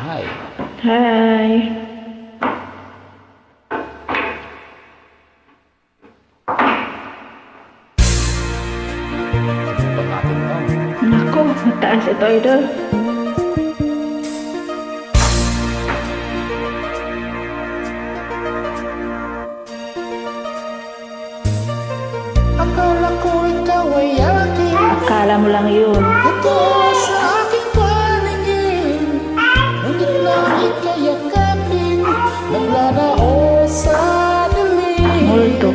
Hi. Hi. Subukan natin to. Nako, mataas ito, idol. Akala ko ikaw ay akin. Akala mo lang yun. Ito sa aking paningin. Ngunit lang ikayakapin. Naglalao sa dilim. Multo.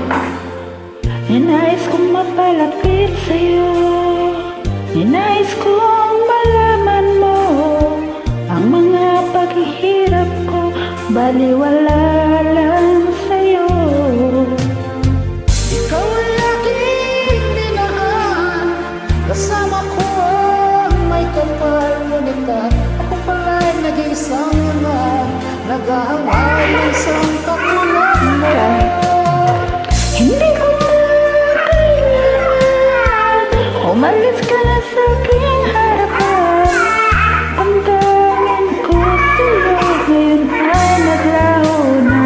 Ninais kong mapalapit sa'yo. Ninais kong malaman mo ang mga paghihirap ko. Baliwala lang sa'yo. Ikaw ay aking minahal. Kasama ko ang may kapal. Ngunit ako pala'y nag-iisang naman. Naghahangal ng isang katulad mo. Hindi ko na kailangan. Umalis ka na sa aking harapan. Ang damdamin ko sa'yo ngayon ay naglaho na.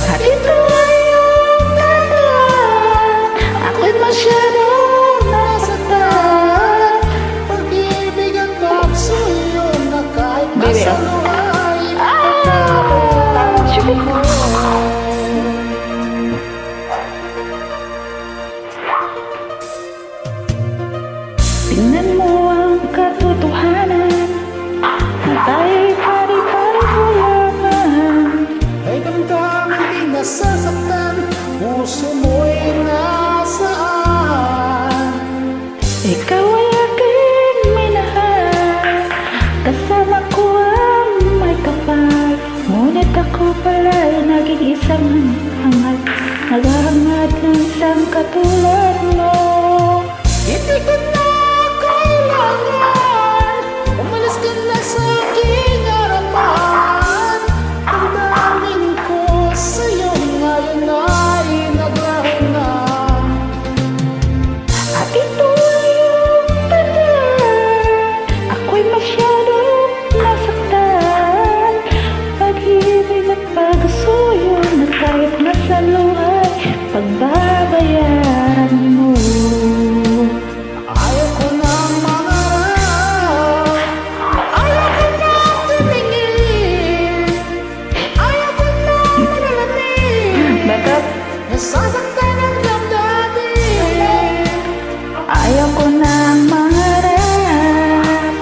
At ito ay yung dahilan. Ako'y masyadong nasaktan. Pag-ibig ang pagsuyo na kahit Baby, nasa ah. luhay Shubik. Tingnan mo ang katotohanan na tayo'y pari-pari lamang. ay damdamin di nasasaktan. Puso mo'y nasaan? Ikaw ay aking minahal. Kasama ko ang may kapal. Ngunit ako pala'y naging isang hangal. Naghahangad ng isang katulad mo. Hindi ko na kailangan. Umalis ka na sa aking harapan. Damdamin ko sa'yo ngayon ay naglaho na. At ito ay yung tandaan. Ako'y masyadong nasaktan. Pag-ibig at pagsuyo na kahit nasa luhay, pagbabayaran mo. Ayaw ko na mangarap. Ayaw ko na tumingin. Ayaw ko na malamin. Bakit? Nasasaktan ang damdamin. Ayaw ko nang mangarap.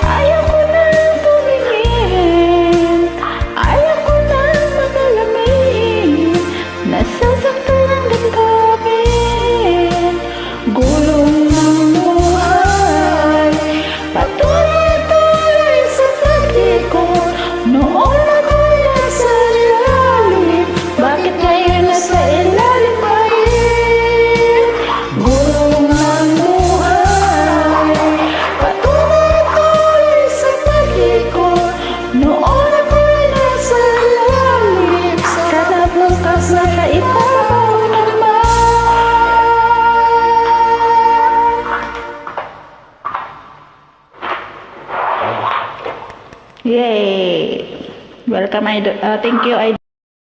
Ayaw ko nang tumingin. Ayaw ko nang magalamin. Nasasaktan ang damdamin. Gulong ng buhay. Patuloy-tuloy sa pag-ikot. Noon ako'y nasa ilalim. Bakit ngayon nasa ilalim pa rin? Gulong ng buhay. Patuloy-tuloy sa pag-ikot. Noon ako'y nasa ilalim. Sana bukas nasa ibabaw naman. Yay! Welcome, idol. Thank you, idol.